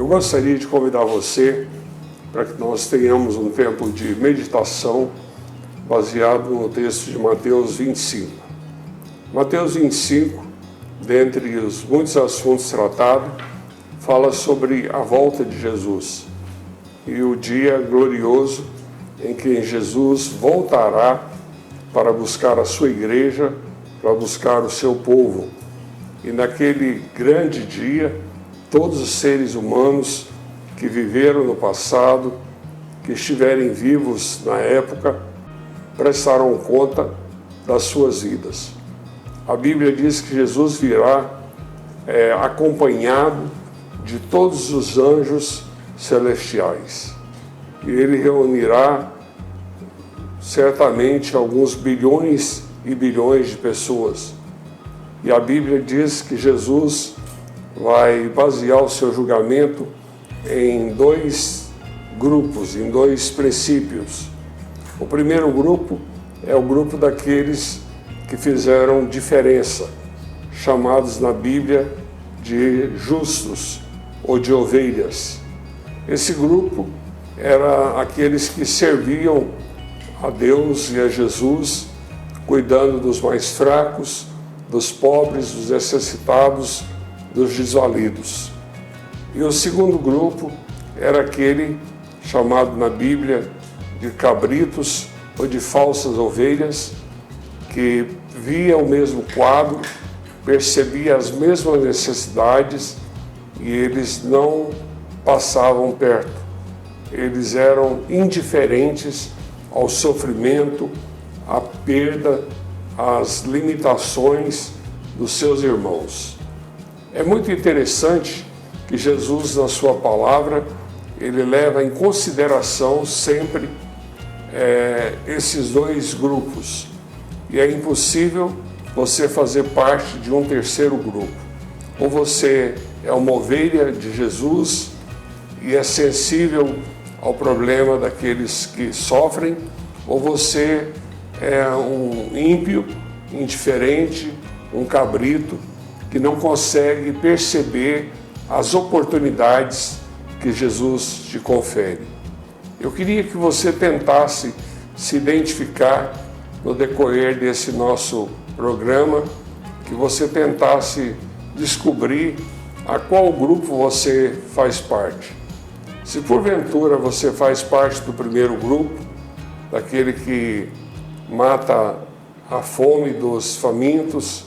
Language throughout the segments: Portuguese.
gostaria de convidar você para que nós tenhamos um tempo de meditação baseado no texto de Mateus 25. Mateus 25, dentre os muitos assuntos tratados, fala sobre a volta de Jesus e o dia glorioso em que Jesus voltará para buscar a sua igreja, para buscar o seu povo. E naquele grande dia, todos os seres humanos que viveram no passado, que estiverem vivos na época, prestarão conta das suas vidas. A Bíblia diz que Jesus virá acompanhado de todos os anjos celestiais. E ele reunirá certamente alguns bilhões e bilhões de pessoas. E a Bíblia diz que Jesus vai basear o seu julgamento em dois grupos, em dois princípios. O primeiro grupo é o grupo daqueles que fizeram diferença, chamados na Bíblia de justos ou de ovelhas. Esse grupo era aqueles que serviam a Deus e a Jesus, cuidando dos mais fracos, dos pobres, dos necessitados, dos desvalidos. E o segundo grupo era aquele chamado na Bíblia de cabritos ou de falsas ovelhas, que via o mesmo quadro, percebia as mesmas necessidades e eles não passavam perto. Eles eram indiferentes ao sofrimento, à perda, às limitações dos seus irmãos. É muito interessante que Jesus, na sua palavra, ele leva em consideração sempre esses dois grupos. E é impossível você fazer parte de um terceiro grupo. Ou você é uma ovelha de Jesus e é sensível ao problema daqueles que sofrem, ou você é um ímpio, indiferente, um cabrito, que não consegue perceber as oportunidades que Jesus te confere. Eu queria que você tentasse se identificar no decorrer desse nosso programa, que você tentasse descobrir a qual grupo você faz parte. Se porventura você faz parte do primeiro grupo, daquele que mata a fome dos famintos,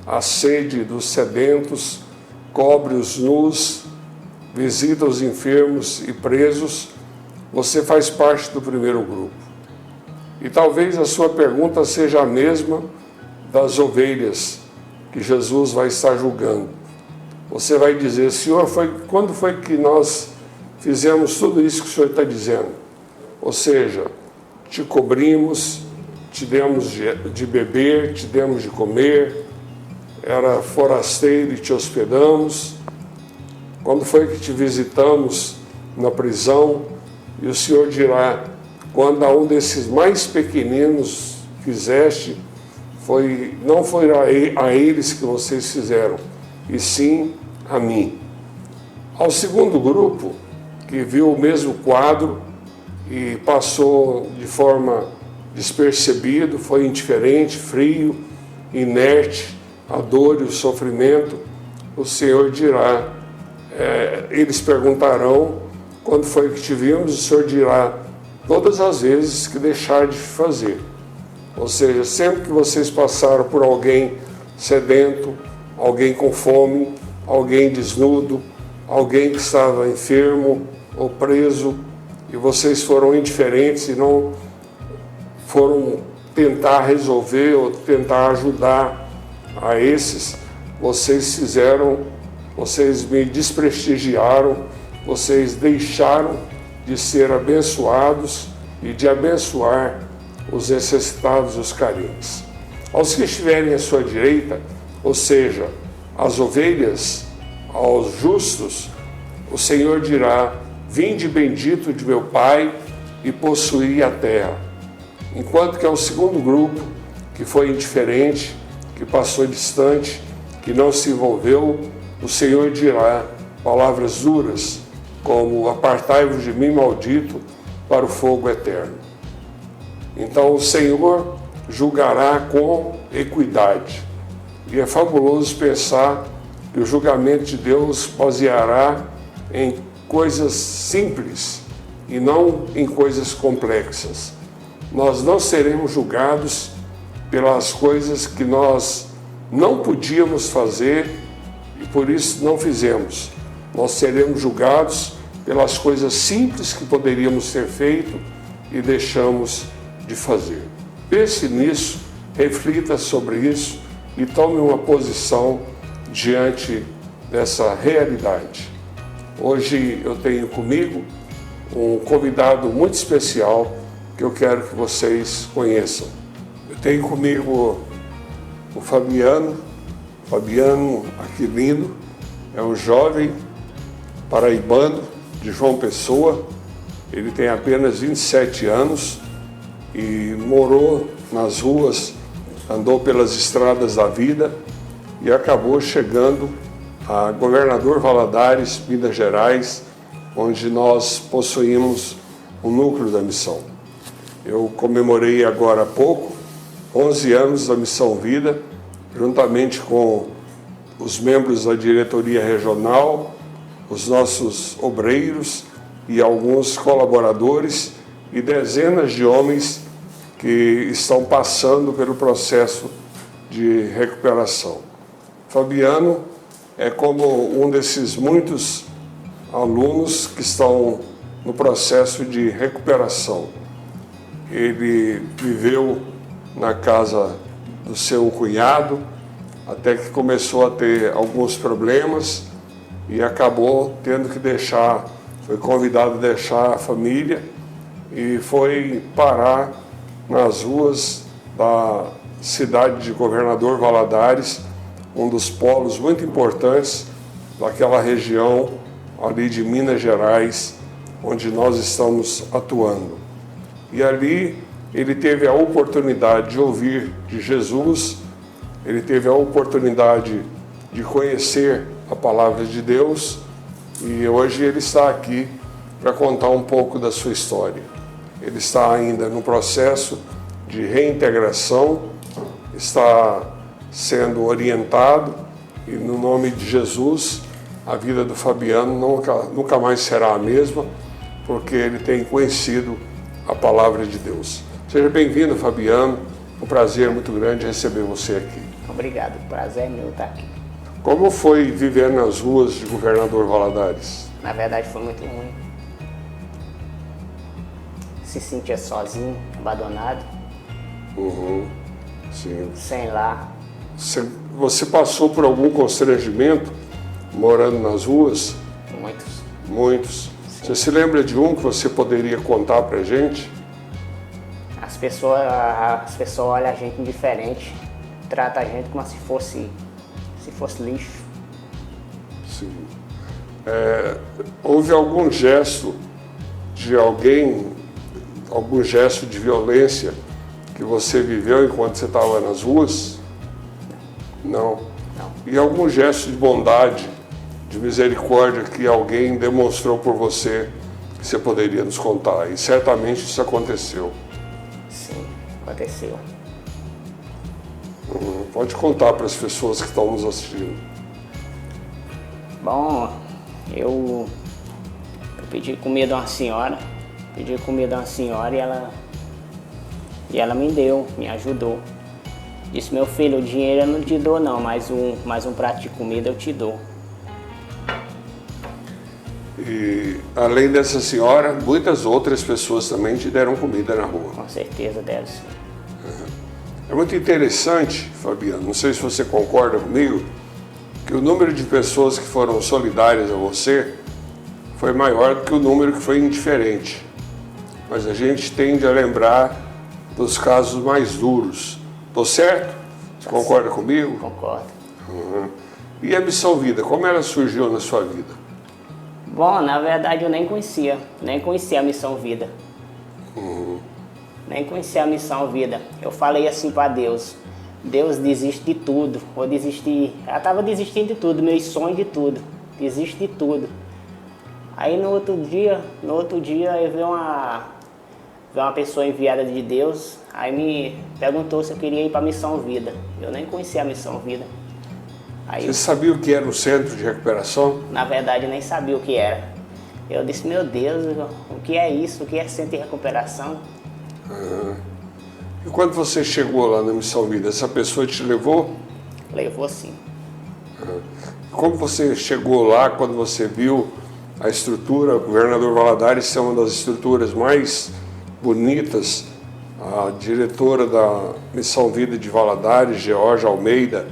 a sede dos sedentos, cobre os nus, visita os enfermos e presos, você faz parte do primeiro grupo. E talvez a sua pergunta seja a mesma das ovelhas que Jesus vai estar julgando. Você vai dizer: Senhor, quando foi que nós fizemos tudo isso que o Senhor está dizendo? Ou seja, te cobrimos, te demos de beber, te demos de comer, era forasteiro e te hospedamos. Quando foi que te visitamos na prisão? E o Senhor dirá: quando a um desses mais pequeninos fizeste, não foi a eles que vocês fizeram, e sim a mim. Ao segundo grupo, que viu o mesmo quadro e passou de forma despercebido, foi indiferente, frio, inerte à dor e o sofrimento, o Senhor dirá, eles perguntarão: quando foi que te vimos? O Senhor dirá: todas as vezes que deixar de fazer. Ou seja, sempre que vocês passaram por alguém sedento, alguém com fome, alguém desnudo, alguém que estava enfermo ou preso, e vocês foram indiferentes e não foram tentar resolver ou tentar ajudar a esses, vocês me desprestigiaram, vocês deixaram de ser abençoados e de abençoar os necessitados, os carentes. Aos que estiverem à sua direita, ou seja, as ovelhas, aos justos, o Senhor dirá: vinde bendito de meu Pai e possuí a terra. Enquanto que ao segundo grupo, que foi indiferente, que passou distante, que não se envolveu, o Senhor dirá palavras duras: como apartai-vos de mim, maldito, para o fogo eterno. Então o Senhor julgará com equidade. E é fabuloso pensar que o julgamento de Deus baseará em coisas simples e não em coisas complexas. Nós não seremos julgados pelas coisas que nós não podíamos fazer e por isso não fizemos. Nós seremos julgados pelas coisas simples que poderíamos ter feito e deixamos de fazer. Pense nisso, reflita sobre isso e tome uma posição diante dessa realidade. Hoje eu tenho comigo um convidado muito especial que eu quero que vocês conheçam. Eu tenho comigo o Fabiano Aquilino, é um jovem paraibano de João Pessoa. Ele tem apenas 27 anos e morou nas ruas, andou pelas estradas da vida e acabou chegando a Governador Valadares, Minas Gerais, onde nós possuímos o núcleo da missão. Eu comemorei agora há pouco 11 anos da Missão Vida, juntamente com os membros da diretoria regional, os nossos obreiros e alguns colaboradores e dezenas de homens que estão passando pelo processo de recuperação. Fabiano é como um desses muitos alunos que estão no processo de recuperação. Ele viveu na casa do seu cunhado, até que começou a ter alguns problemas e acabou tendo que foi convidado a deixar a família e foi parar nas ruas da cidade de Governador Valadares, um dos polos muito importantes daquela região ali de Minas Gerais, onde nós estamos atuando. E ali ele teve a oportunidade de ouvir de Jesus, ele teve a oportunidade de conhecer a palavra de Deus e hoje ele está aqui para contar um pouco da sua história. Ele está ainda no processo de reintegração, está sendo orientado e no nome de Jesus a vida do Fabiano nunca mais será a mesma, porque ele tem conhecido a palavra de Deus. Seja bem-vindo, Fabiano. Um prazer muito grande receber você aqui. Obrigado, o prazer é meu estar aqui. Como foi viver nas ruas de Governador Valadares? Na verdade foi muito ruim. Se sentia sozinho, abandonado. Sim. Sem lar. Você passou por algum constrangimento morando nas ruas? Muitos. Muitos. Você se lembra de um que você poderia contar pra gente? As pessoas olham a gente indiferente, tratam a gente como se fosse lixo. Sim. Houve algum gesto de alguém, algum gesto de violência que você viveu enquanto você estava nas ruas? Não. Não. E algum gesto de bondade, de misericórdia que alguém demonstrou por você que você poderia nos contar? E certamente isso aconteceu. Sim, aconteceu. Pode contar para as pessoas que estão nos assistindo. Bom, eu pedi comida a uma senhora, e ela me deu, me ajudou. Disse: meu filho, o dinheiro eu não te dou não, mas um prato de comida eu te dou. E além dessa senhora, muitas outras pessoas também te deram comida na rua. Com certeza deram, sim. É muito interessante, Fabiano, não sei se você concorda comigo, que o número de pessoas que foram solidárias a você foi maior do que o número que foi indiferente. Mas a gente tende a lembrar dos casos mais duros. Tô certo? Você concorda comigo? Concordo. E a Missão Vida, como ela surgiu na sua vida? Bom, na verdade eu nem conhecia a Missão Vida. Nem conhecia a Missão Vida. Eu falei assim para Deus: Deus, desiste de tudo. Vou desistir. Ela estava desistindo de tudo, meus sonhos de tudo. Desiste de tudo. Aí no outro dia eu vi uma pessoa enviada de Deus, aí me perguntou se eu queria ir para a Missão Vida. Eu nem conhecia a Missão Vida. Aí, Você sabia o que era o centro de recuperação? na verdade, eu nem sabia o que era. Eu disse, meu Deus, o que é isso? O que é centro de recuperação? E quando você chegou lá na Missão Vida, essa pessoa te levou? Levou sim. Como você chegou lá, quando você viu a estrutura? O Governador Valadares é uma das estruturas mais bonitas. A diretora da Missão Vida de Valadares, Georgia Almeida,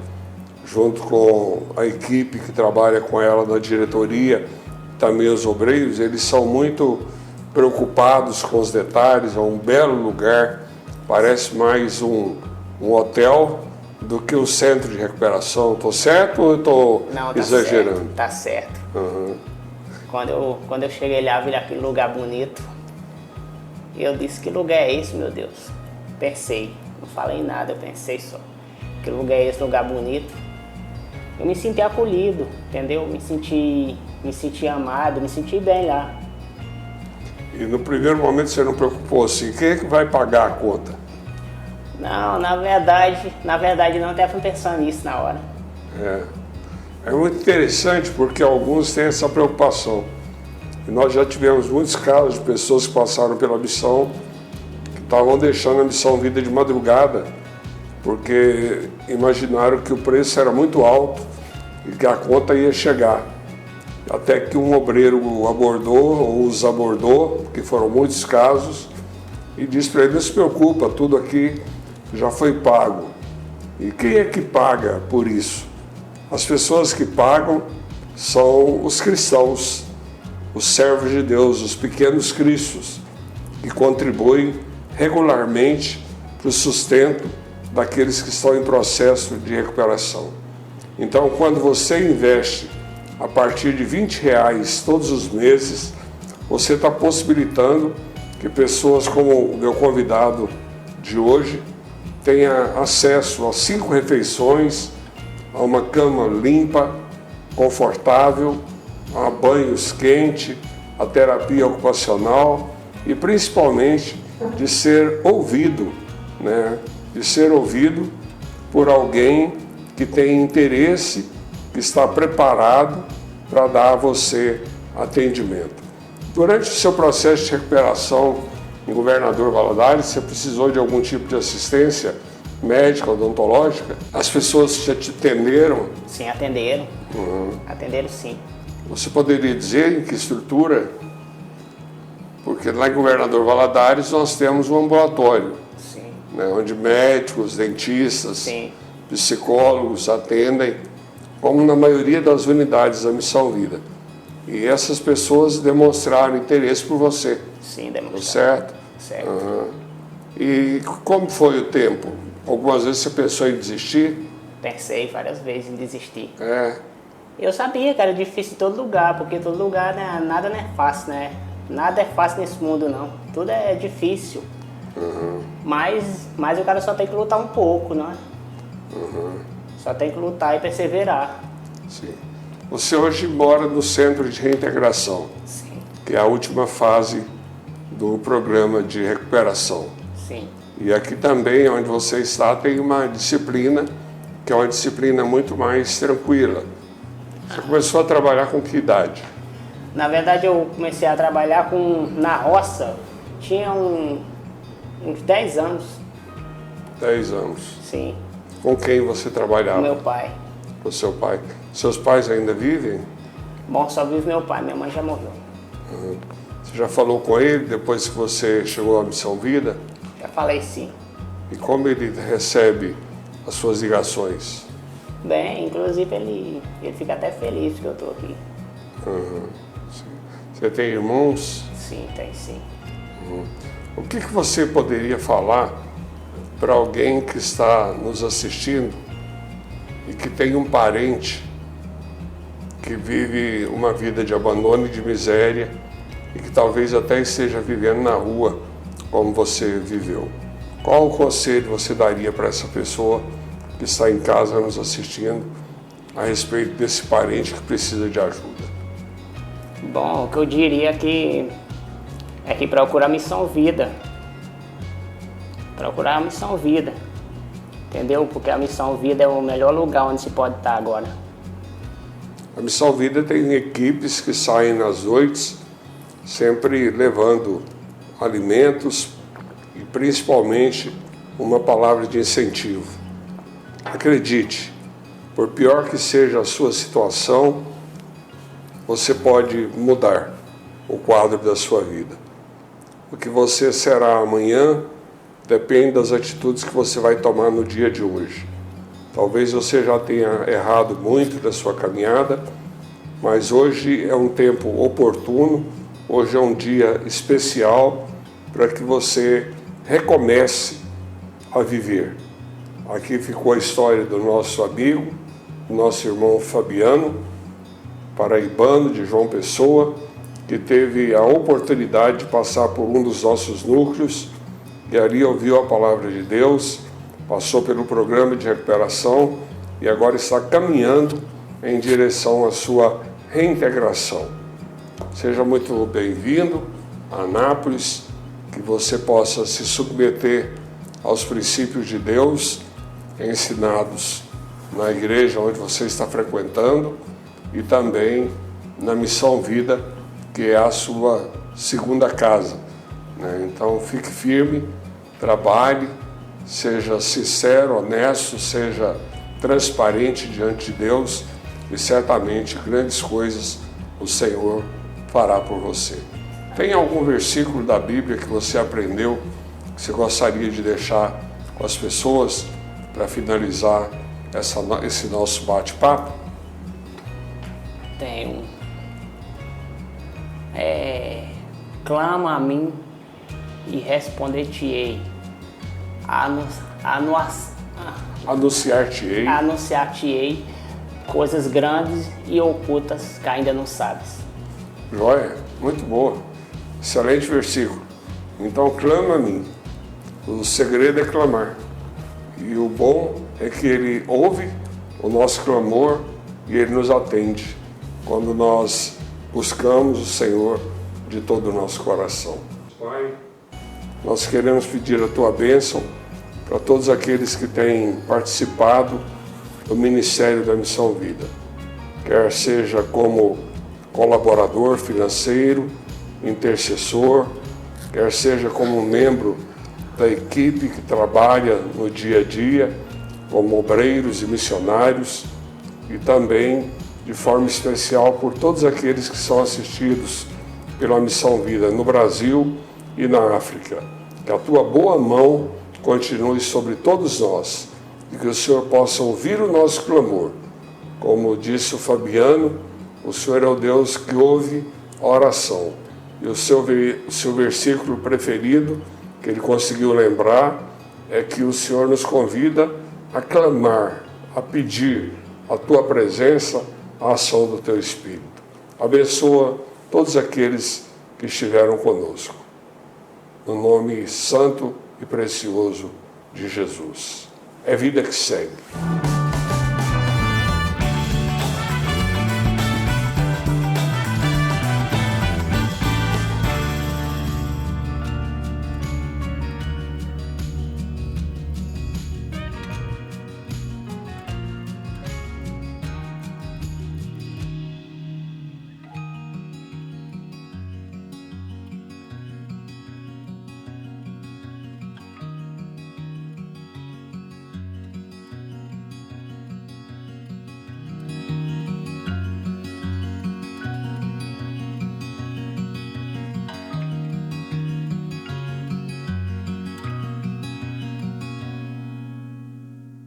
junto com a equipe que trabalha com ela na diretoria, também os obreiros, eles são muito preocupados com os detalhes. É um belo lugar, parece mais um hotel do que um centro de recuperação. Estou certo ou estou exagerando? Certo, tá certo. Quando eu cheguei lá, vi aquele lugar bonito. E eu disse, que lugar é esse, meu Deus? Pensei, não falei nada, eu pensei só. Que lugar é esse, lugar bonito? Eu me senti acolhido, entendeu? Me senti amado, me senti bem lá. E no primeiro momento você não preocupou assim, quem é que vai pagar a conta? Não, na verdade não estava pensando nisso na hora. É muito interessante porque alguns têm essa preocupação. E nós já tivemos muitos casos de pessoas que passaram pela missão, que estavam deixando a Missão Vida de madrugada, porque imaginaram que o preço era muito alto e que a conta ia chegar. Até que um obreiro abordou, ou os abordou, que foram muitos casos, e disse para ele, não se preocupa, tudo aqui já foi pago. E quem é que paga por isso? As pessoas que pagam são os cristãos, os servos de Deus, os pequenos cristos, que contribuem regularmente para o sustento daqueles que estão em processo de recuperação. Então, quando você investe a partir de R$20 todos os meses, você está possibilitando que pessoas como o meu convidado de hoje tenha acesso a 5 refeições, a uma cama limpa, confortável, a banhos quentes, a terapia ocupacional e principalmente de ser ouvido, né? De ser ouvido por alguém que tem interesse, que está preparado para dar a você atendimento. Durante o seu processo de recuperação em Governador Valadares, você precisou de algum tipo de assistência médica, odontológica? As pessoas já te atenderam? Sim, atenderam. Atenderam sim. Você poderia dizer em que estrutura? Porque lá em Governador Valadares nós temos um ambulatório, Sim. né, onde médicos, dentistas, Sim. psicólogos atendem, como na maioria das unidades da Missão Vida. E essas pessoas demonstraram interesse por você. Sim, demonstraram. Certo? Certo. E como foi o tempo? Algumas vezes você pensou em desistir? Pensei várias vezes em desistir. É. Eu sabia que era difícil em todo lugar, porque todo lugar, né, nada não é fácil, né? Nada é fácil nesse mundo, não. Tudo é difícil. Mas o cara só tem que lutar um pouco, né? Só tem que lutar e perseverar. Sim. Você hoje mora no Centro de Reintegração, Sim. que é a última fase do programa de recuperação. Sim. E aqui também, onde você está, tem uma disciplina, que é uma disciplina muito mais tranquila. Você começou a trabalhar com que idade? Na verdade, eu comecei a trabalhar na roça, tinha uns 10 anos. 10 anos. Sim. Com quem você trabalhava? Com meu pai. Com seu pai. Seus pais ainda vivem? Bom, só vive meu pai, minha mãe já morreu. Você já falou com ele depois que você chegou à Missão Vida? Já falei sim. E como ele recebe as suas ligações? Bem, inclusive ele fica até feliz que eu estou aqui. Sim. Você tem irmãos? Sim, tem sim. O que você poderia falar para alguém que está nos assistindo e que tem um parente que vive uma vida de abandono e de miséria e que talvez até esteja vivendo na rua como você viveu? Qual o conselho você daria para essa pessoa que está em casa nos assistindo a respeito desse parente que precisa de ajuda? Bom, o que eu diria que é que procura a Missão Vida. Procurar a Missão Vida. Entendeu? Porque a Missão Vida é o melhor lugar onde se pode estar agora. A Missão Vida tem equipes que saem nas noites, sempre levando alimentos e principalmente uma palavra de incentivo. Acredite, por pior que seja a sua situação, você pode mudar o quadro da sua vida. O que você será amanhã depende das atitudes que você vai tomar no dia de hoje. Talvez você já tenha errado muito da sua caminhada, mas hoje é um tempo oportuno, hoje é um dia especial para que você recomece a viver. Aqui ficou a história do nosso amigo, nosso irmão Fabiano, paraibano de João Pessoa, que teve a oportunidade de passar por um dos nossos núcleos e ali ouviu a palavra de Deus, passou pelo programa de recuperação e agora está caminhando em direção à sua reintegração. Seja muito bem-vindo a Anápolis, que você possa se submeter aos princípios de Deus ensinados na igreja onde você está frequentando e também na Missão Vida, que é a sua segunda casa, né? Então fique firme, trabalhe, seja sincero, honesto, seja transparente diante de Deus e certamente grandes coisas o Senhor fará por você. Tem algum versículo da Bíblia que você aprendeu que você gostaria de deixar com as pessoas para finalizar esse nosso bate-papo? Tem um. Clama a mim e responder-te-ei. Anunciar-te-ei. Anunciar-te-ei coisas grandes e ocultas que ainda não sabes. Joia, muito boa. Excelente versículo. Então clama a mim. O segredo é clamar. E o bom é que Ele ouve o nosso clamor e Ele nos atende quando nós buscamos o Senhor de todo o nosso coração. Pai, nós queremos pedir a Tua bênção para todos aqueles que têm participado do Ministério da Missão Vida, quer seja como colaborador financeiro, intercessor, quer seja como membro da equipe que trabalha no dia a dia, como obreiros e missionários, e também de forma especial por todos aqueles que são assistidos pela Missão Vida no Brasil e na África. Que a Tua boa mão continue sobre todos nós e que o Senhor possa ouvir o nosso clamor. Como disse o Fabiano, o Senhor é o Deus que ouve a oração. E o seu versículo preferido, que ele conseguiu lembrar, é que o Senhor nos convida a clamar, a pedir a Tua presença, a ação do Teu Espírito. Abençoa todos aqueles que estiveram conosco. No nome santo e precioso de Jesus. É vida que segue.